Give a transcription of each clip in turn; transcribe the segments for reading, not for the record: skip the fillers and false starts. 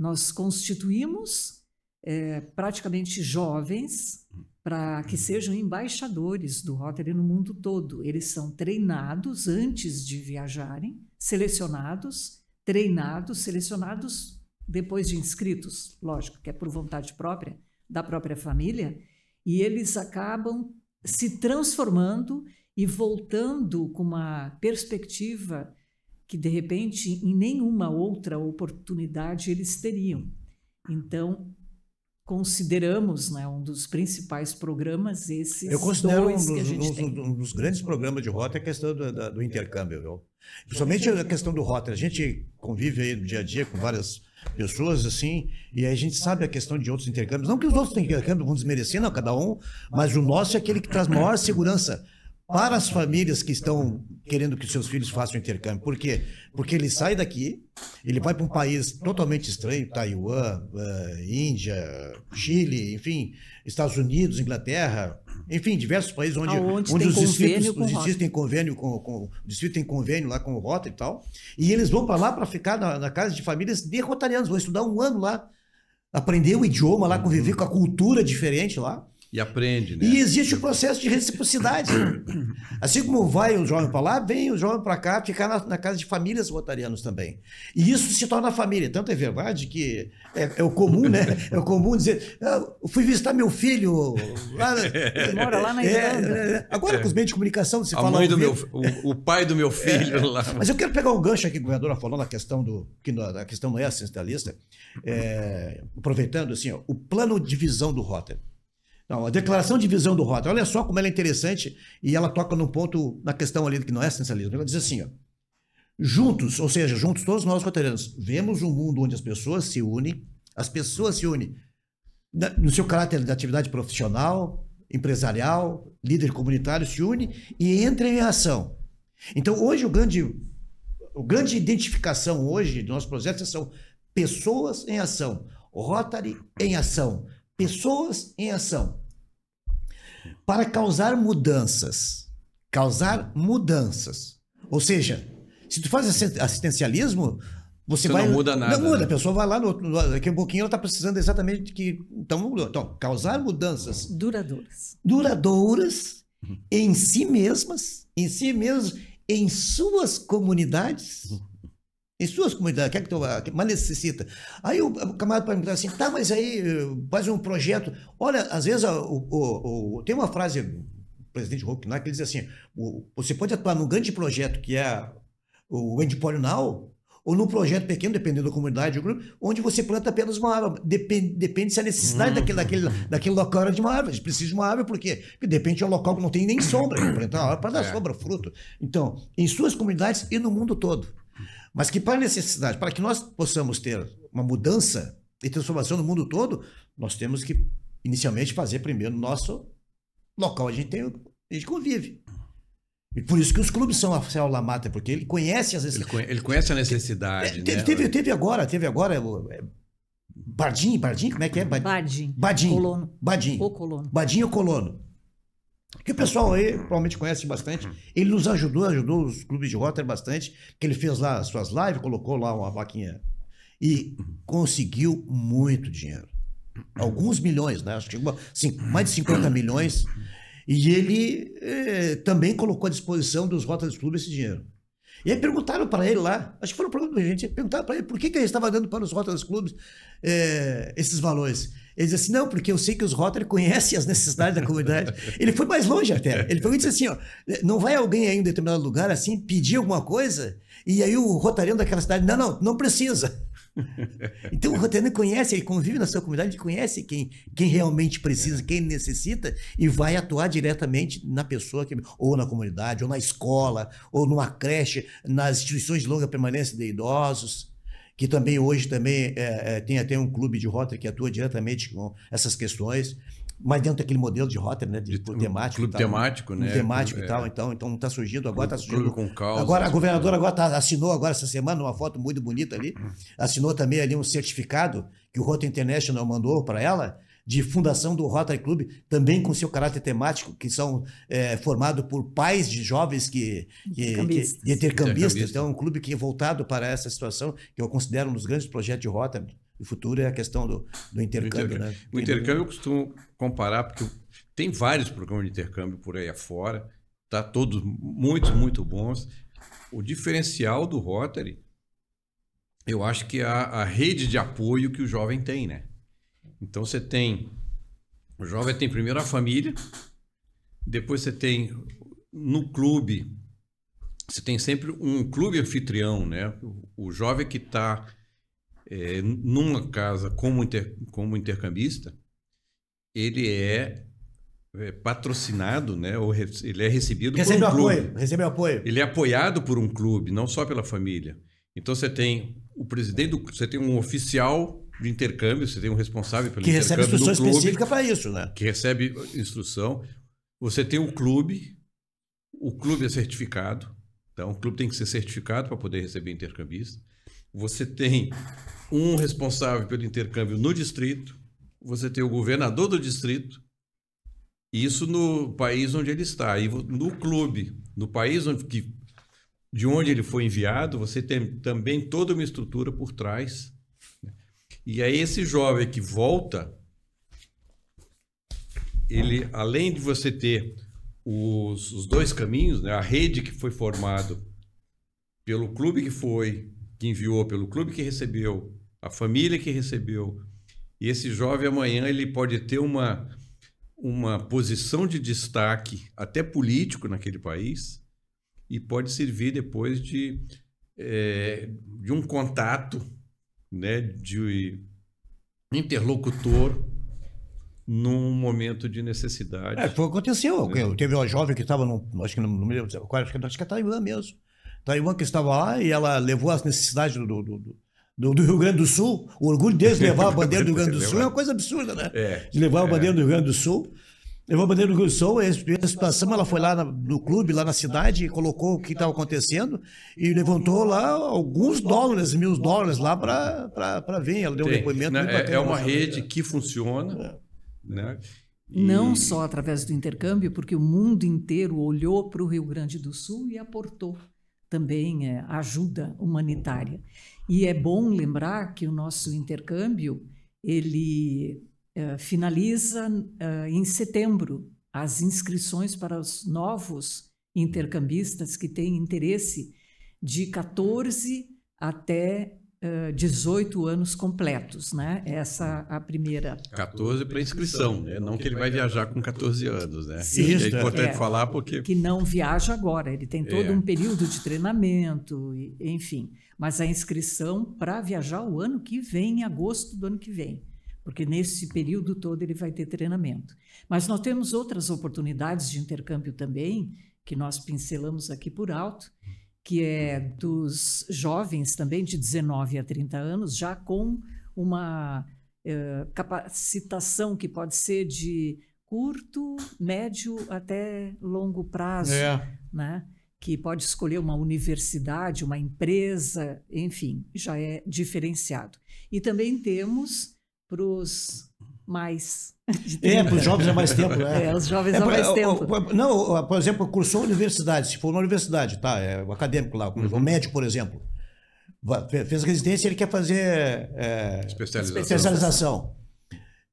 Nós constituímos praticamente jovens para que sejam embaixadores do Rotary no mundo todo. Eles são treinados antes de viajarem, selecionados, treinados, selecionados depois de inscritos, lógico, que é por vontade própria, da própria família, e eles acabam se transformando e voltando com uma perspectiva que, de repente, em nenhuma outra oportunidade eles teriam. Então, consideramos, né, um dos principais programas esses. Eu considero um dos grandes programas de Rotary a questão do intercâmbio, viu? Principalmente a questão do Rotary. A gente convive aí no dia a dia com várias pessoas assim, e aí a gente sabe a questão de outros intercâmbios. Não que os outros intercâmbios vão desmerecer, não, cada um, mas o nosso é aquele que traz maior segurança para as famílias que estão querendo que seus filhos façam intercâmbio. Por quê? Porque ele sai daqui, ele vai para um país totalmente estranho, Taiwan, Índia, Chile, enfim, Estados Unidos, Inglaterra, enfim, diversos países onde os distritos têm convênio o distrito tem convênio lá com o Rotary e tal, e eles vão para lá para ficar na casa de famílias de rotarianos, vão estudar um ano lá, aprender o idioma lá, conviver com a cultura diferente lá. E aprende, né? E existe o processo de reciprocidade. Assim como vai o jovem para lá, vem o jovem para cá, ficar na casa de famílias rotarianos também. E isso se torna família. Tanto é verdade que é o comum, né? É o comum dizer, eu fui visitar meu filho lá. Ele mora lá na Irlanda. Agora com os meios de comunicação se fala... O pai do meu filho lá. Mas eu quero pegar um gancho aqui que a governadora falou na questão que a questão não é assistencialista, aproveitando assim, ó, o plano de visão do Rotary. Não, a declaração de visão do Rotary, olha só como ela é interessante e ela toca num ponto na questão ali que não é essencialismo. Ela diz assim, ó, juntos, ou seja, juntos todos nós rotarianos, vemos um mundo onde as pessoas se unem no seu caráter de atividade profissional, empresarial, líder comunitário, se une e entra em ação. Então hoje o grande identificação hoje do nosso projeto são pessoas em ação, Rotary em ação, pessoas em ação, para causar mudanças. Ou seja, se tu faz assistencialismo, você vai... Não muda nada. Não muda, né? a pessoa vai lá, daqui a um pouquinho ela está precisando exatamente de que... Então, causar mudanças duradouras em si mesmas, em suas comunidades... Em suas comunidades, que é que mais necessita? Aí o camarada pode me perguntar assim, tá, mas aí faz um projeto. Olha, às vezes tem uma frase do presidente Rouquenard que ele diz assim, você pode atuar num grande projeto que é o Endpoint Now, ou num projeto pequeno, dependendo da comunidade, do grupo, onde você planta apenas uma árvore. Depende se a necessidade daquele local era de uma árvore. A gente precisa de uma árvore, por quê? Porque de repente é um local que não tem nem sombra. Plantar uma árvore para dar sombra, fruto. Então, em suas comunidades e no mundo todo. Mas que para necessidade, para que nós possamos ter uma mudança e transformação no mundo todo, nós temos que inicialmente fazer primeiro no nosso local onde a gente convive. E por isso que os clubes são a aula mata, porque ele conhece as necessidades. Ele conhece a necessidade, né? Teve agora Badin, como é que é? Badin. O Colono. Que o pessoal aí provavelmente conhece bastante. Ele nos ajudou os clubes de Rotary bastante, que ele fez lá as suas lives, colocou lá uma vaquinha e conseguiu muito dinheiro. Alguns milhões, né? Acho que mais de 50 milhões. E ele também colocou à disposição dos Rotary Clubes esse dinheiro. E aí perguntaram para ele lá, acho que foi um programa da gente, perguntaram para ele por que ele estava dando para os Rotary Clubes esses valores. Ele disse assim, não, porque eu sei que os Rotary conhecem as necessidades da comunidade. Ele foi mais longe até. Ele foi e disse assim, ó, não vai alguém aí em determinado lugar assim pedir alguma coisa e aí o rotariano daquela cidade, não precisa. Então o rotariano conhece, ele convive na sua comunidade, ele conhece quem realmente precisa, quem necessita e vai atuar diretamente na pessoa, ou na comunidade, ou na escola, ou numa creche, nas instituições de longa permanência de idosos, que também hoje tem até um clube de Rotary que atua diretamente com essas questões, mas dentro daquele modelo de Rotary, né, de temático. Clube temático, né? Temático e tal, então está surgindo, agora está surgindo. Clube com causa. Agora a governadora assinou agora essa semana uma foto muito bonita ali, assinou também ali um certificado que o Rotary International mandou para ela, de fundação do Rotary Club, também com seu caráter temático, que são formados por pais de jovens intercambistas. Então é um clube que é voltado para essa situação, que eu considero um dos grandes projetos de Rotary O futuro é a questão do intercâmbio, né? O intercâmbio eu costumo comparar, porque tem vários programas de intercâmbio por aí afora, tá? Todos muito bons. O diferencial do Rotary, eu acho que é a rede de apoio que o jovem tem, né? Então o jovem tem primeiro a família, depois você tem no clube, você tem sempre um clube anfitrião, né? O jovem que está numa casa como intercambista, ele é patrocinado, né? Ou ele é recebido por um clube. Recebe apoio. Ele é apoiado por um clube, não só pela família. Então você tem o presidente, você tem um oficial de intercâmbio, você tem um responsável pelo intercâmbio recebe instrução no clube, específica para isso, né? Que recebe instrução. Você tem o clube é certificado, então o clube tem que ser certificado para poder receber intercambista. Você tem um responsável pelo intercâmbio no distrito, você tem o governador do distrito, isso no país onde ele está. E no clube, no país de onde ele foi enviado, você tem também toda uma estrutura por trás. E aí esse jovem que volta, ele, além de você ter os dois caminhos, né, a rede que foi formado pelo clube que enviou, pelo clube que recebeu, a família que recebeu, e esse jovem amanhã ele pode ter uma posição de destaque até político naquele país e pode servir depois de um contato, né, de interlocutor num momento de necessidade. Foi o que aconteceu. Teve uma jovem que estava, acho que é Taiwan mesmo. Taiwan que estava lá e ela levou as necessidades do Rio Grande do Sul. O orgulho deles de levar a bandeira do Rio Grande do Sul é uma coisa absurda, né? De levar a bandeira do Rio Grande do Sul. Levou a bandeira do Rio Grande do Sul, a situação, ela foi lá no clube, lá na cidade, e colocou o que estava acontecendo e levantou lá alguns dólares, $1.000 lá para vir. Ela deu um depoimento. É uma rede que funciona, né? Não só através do intercâmbio, porque o mundo inteiro olhou para o Rio Grande do Sul e aportou também ajuda humanitária. E é bom lembrar que o nosso intercâmbio, ele finaliza em setembro as inscrições para os novos intercambistas que têm interesse de 14 até 18 anos completos, né? Essa a primeira. 14 para inscrição, né? Não que ele vai viajar com 14 anos, né? Sim, é importante falar porque... Que não viaja agora, ele tem todo um período de treinamento, enfim. Mas a inscrição para viajar o ano que vem, em agosto do ano que vem. Porque nesse período todo ele vai ter treinamento. Mas nós temos outras oportunidades de intercâmbio também, que nós pincelamos aqui por alto, que é dos jovens também de 19 a 30 anos, já com uma capacitação que pode ser de curto, médio até longo prazo, né? Que pode escolher uma universidade, uma empresa, enfim, já é diferenciado. E também temos para os mais... para os jovens há mais tempo. Os jovens há mais tempo. Não, por exemplo, cursou universidade, se for uma universidade, tá? O acadêmico lá, o médico, por exemplo, fez residência, ele quer fazer especialização.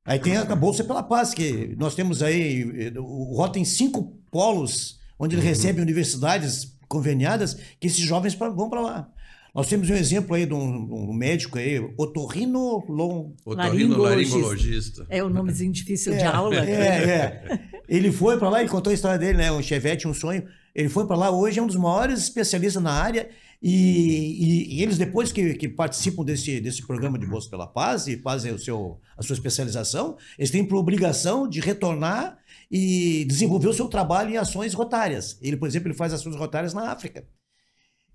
Aí tem a Bolsa pela Paz, que nós temos aí, o Rota tem 5 polos, onde ele recebe universidades conveniadas, que esses jovens vão para lá. Nós temos um exemplo aí de um médico aí, otorrinolaringologista. É o nomezinho difícil de aula. Ele foi para lá, ele contou a história dele, né? Um chevette, um sonho. Ele foi para lá, hoje é um dos maiores especialistas na área e eles, depois que participam desse programa de Bolsa pela Paz e fazem a sua especialização, eles têm por obrigação de retornar e desenvolver o seu trabalho em ações rotárias. Ele, por exemplo, ele faz ações rotárias na África.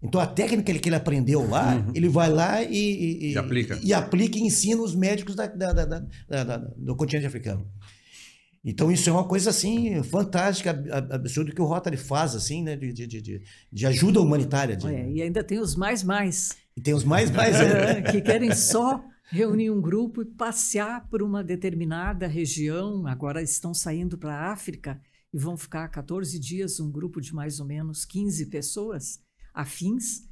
Então, a técnica que ele aprendeu lá, ele vai lá e aplica e ensina os médicos do continente africano. Então, isso é uma coisa, assim, fantástica, absurda que o Rotary faz, assim, né, de ajuda humanitária. E ainda tem os mais. E tem os mais. Que querem só reunir um grupo e passear por uma determinada região. Agora estão saindo para a África e vão ficar 14 dias, um grupo de mais ou menos 15 pessoas, afins,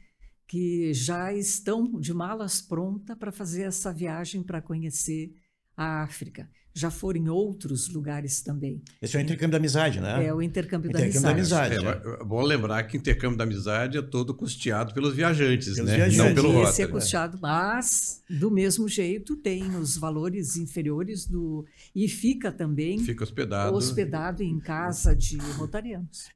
que já estão de malas prontas para fazer essa viagem para conhecer a África. Já foram em outros lugares também. Esse é o intercâmbio da amizade, né? É o intercâmbio da amizade. É bom lembrar que o intercâmbio da amizade é todo custeado pelos viajantes, pelos né? Viajantes. Não pelo Rotary. Esse é custeado, mas do mesmo jeito tem os valores inferiores e fica também hospedado em casa de rotarianos.